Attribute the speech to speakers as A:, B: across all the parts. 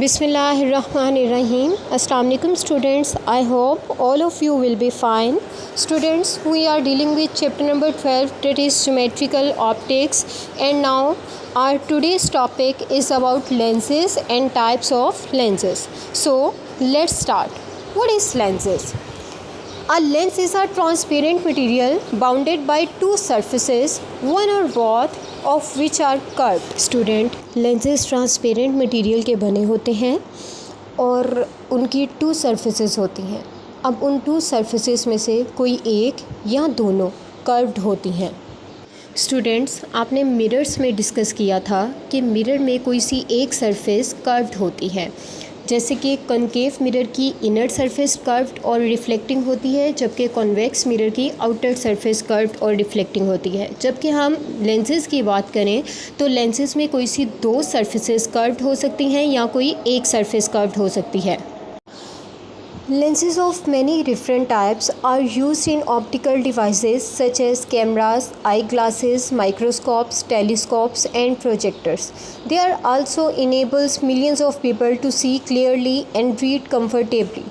A: Bismillahirrahmanirrahim. Assalamu alaikum students. I hope all of you will be fine. Students, we are dealing with chapter number 12, that is symmetrical optics, and now our today's topic is about lenses and types of lenses. So let's start. What is lenses? A lens is a transparent material bounded by two surfaces, one or both of which are curved. Student, lenses transparent material के बने होते हैं और उनकी to surfaces होती हैं. अब उन टू सरफेसेस में से कोई एक या दोनों कर्व्ड होती हैं. स्टूडेंट्स, आपने मिरर्स में डिस्कस किया था कि मिरर में कोई सी एक सरफेस कर्व्ड होती है. जैसे कि कॉनकेव मिरर की इनर सरफेस कर्व्ड और रिफ्लेक्टिंग होती है, जबकि कॉन्वेक्स मिरर की आउटर सरफेस कर्व्ड और रिफ्लेक्टिंग होती है. जबकि हम लेंसेज की बात करें तो लेंसेज में कोई सी दो सरफेसेस कर्व्ड हो सकती हैं या कोई एक सरफेस कर्व्ड हो सकती है. Lenses of many different types are used in optical devices such as cameras, eyeglasses, microscopes, telescopes and projectors. They are also enables millions of people to see clearly and read comfortably.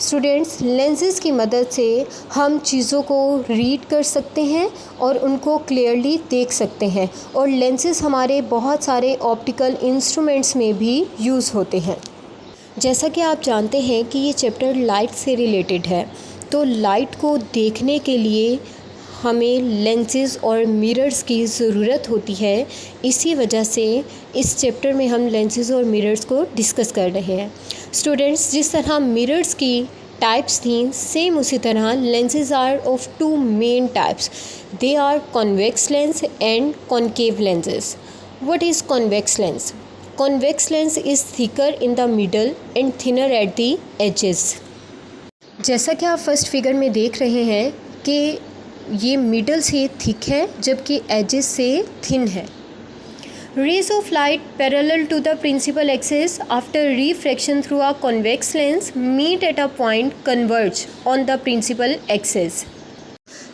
A: Students, lenses की मदद से हम चीज़ों को read कर सकते हैं और उनको क्लियरली देख सकते हैं, और लेंसेज हमारे बहुत सारे ऑप्टिकल इंस्ट्रूमेंट्स में भी यूज़ होते हैं. जैसा कि आप जानते हैं कि ये चैप्टर लाइट से रिलेटेड है, तो लाइट को देखने के लिए हमें लेंसेज और मिरर्स की ज़रूरत होती है. इसी वजह से इस चैप्टर में हम लेंसेज और मिरर्स को डिस्कस कर रहे हैं. स्टूडेंट्स, जिस तरह मिरर्स की टाइप्स थी, सेम उसी तरह lenses are of two main types. They are convex lens and concave lenses. What is convex lens? Convex lens is thicker in the middle and thinner at the edges. जैसा कि आप first figure में देख रहे हैं कि ये middle से थिक है जबकि एजेस से थिन है. Rays of light parallel to the principal axis after refraction through a convex lens meet at a point converge on the principal axis.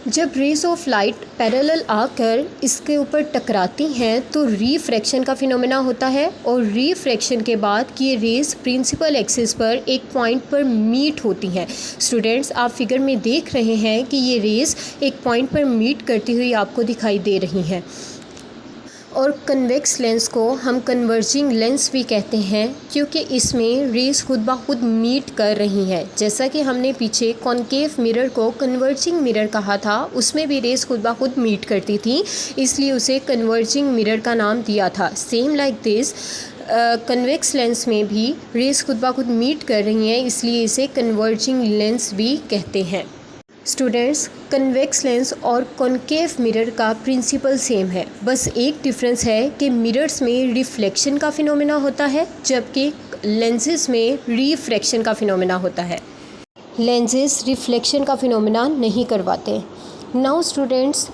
A: जब रेज ऑफ लाइट पैरेलल आकर इसके ऊपर टकराती हैं तो रिफ्रैक्शन का फिनोमेना होता है, और रिफ्रैक्शन के बाद ये रेज प्रिंसिपल एक्सिस पर एक पॉइंट पर मीट होती हैं. स्टूडेंट्स, आप फिगर में देख रहे हैं कि ये रेज एक पॉइंट पर मीट करती हुई आपको दिखाई दे रही हैं. और कन्वेक्स लेंस को हम कन्वर्जिंग लेंस भी कहते हैं क्योंकि इसमें रेस खुद ब खुद मीट कर रही हैं. जैसा कि हमने पीछे कॉनकेव मिरर को कन्वर्जिंग मिरर कहा था, उसमें भी रेस खुद ब खुद मीट करती थी, इसलिए उसे कन्वर्जिंग मिरर का नाम दिया था. Same like this convex lens में भी रेस खुद ब खुद मीट कर रही हैं, इसलिए इसे कन्वर्जिंग लेंस भी कहते हैं. स्टूडेंट्स, कन्वेक्स लेंस और कॉनकेव मिरर का प्रिंसिपल सेम है, बस एक डिफरेंस है कि मिरर्स में रिफ्लेक्शन का फिनोमेना होता है जबकि लेंसेज में रिफ्रैक्शन का फिनोमेना होता है. लेंसेज रिफ्लेक्शन का फिनोमेना नहीं करवाते. Now students,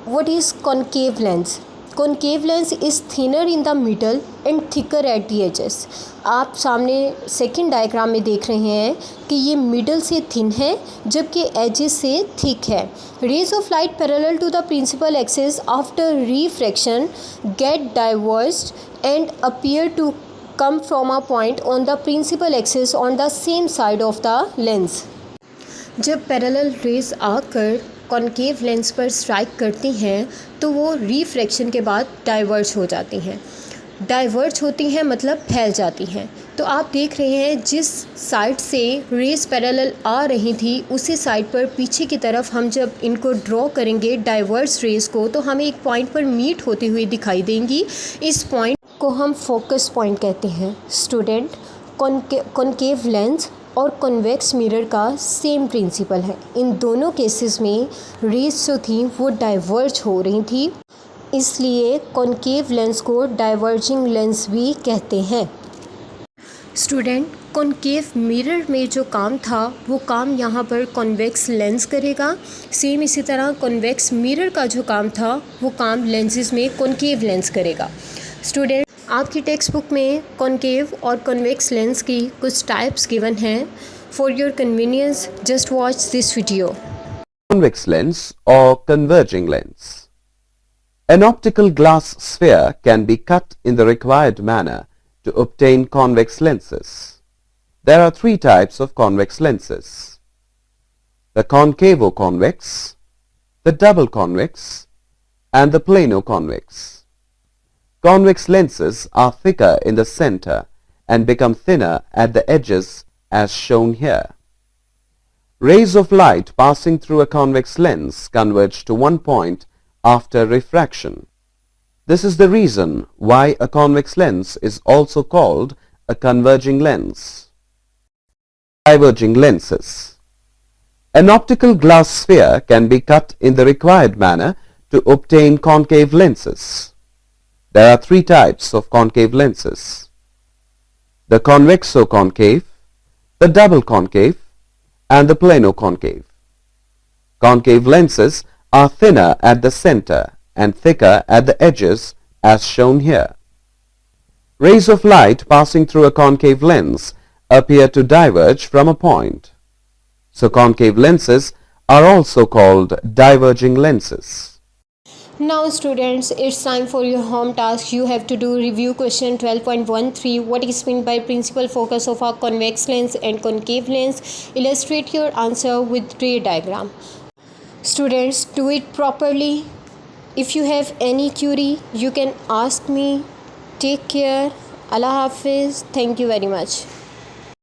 A: what is concave lens? Concave lens is thinner in the middle and thicker at the edges. आप सामने सेकंड डायग्राम में देख रहे हैं कि ये मिडल से थिन है जबकि एजेस से थिक है. Rays of light parallel to the principal axis after refraction get diverged and appear to come from a point on the principal axis on the same side of the lens. जब parallel rays आकर concave lens पर strike करती हैं तो वो refraction के बाद diverge हो जाती हैं. डाइवर्ज होती हैं मतलब फैल जाती हैं. तो आप देख रहे हैं जिस साइड से रेज पैरेलल आ रही थी उसी साइड पर पीछे की तरफ हम जब इनको ड्रॉ करेंगे डाइवर्ज रेज को, तो हमें एक पॉइंट पर मीट होती हुई दिखाई देंगी. इस पॉइंट को हम फोकस पॉइंट कहते हैं. स्टूडेंट, कॉनकेव लेंस और कॉन्वेक्स मिरर का सेम प्रिंसिपल है. इन दोनों केसेस में रेज जो थी वो डाइवर्ज हो रही थी, इसलिए कॉनकेव लेंस को डाइवर्जिंग लेंस भी कहते हैं. स्टूडेंट, कॉनकेव मिरर में जो काम था वो काम यहाँ पर कॉन्वेक्स लेंस करेगा. सेम इसी तरह कॉन्वेक्स मिरर का जो काम था वो काम लेंसेज में कॉनकेव लेंस करेगा. स्टूडेंट, आपकी टेक्स्ट बुक में कॉनकेव और कॉन्वेक्स लेंस की कुछ टाइप्स गिवन हैं. For your convenience just watch this video.
B: Convex lens or converging lens. An optical glass sphere can be cut in the required manner to obtain convex lenses. There are three types of convex lenses: the concavo-convex, the double-convex, and the plano-convex. Convex lenses are thicker in the center and become thinner at the edges as shown here. Rays of light passing through a convex lens converge to one point after refraction. This is the reason why a convex lens is also called a converging lens. Diverging lenses. An optical glass sphere can be cut in the required manner to obtain concave lenses. There are three types of concave lenses: the convexo-concave, the double-concave, and the plano-concave. Concave lenses are thinner at the center and thicker at the edges as shown here. Rays of light passing through a concave lens appear to diverge from a point. So concave lenses are also called diverging lenses.
A: Now students, it's time for your home task. You have to do review question 12.13. What is meant by principal focus of a convex lens and concave lens? Illustrate your answer with ray diagram. Students, do it properly. If you have any query, you can ask me. Take care. Allah Hafiz. Thank you very much.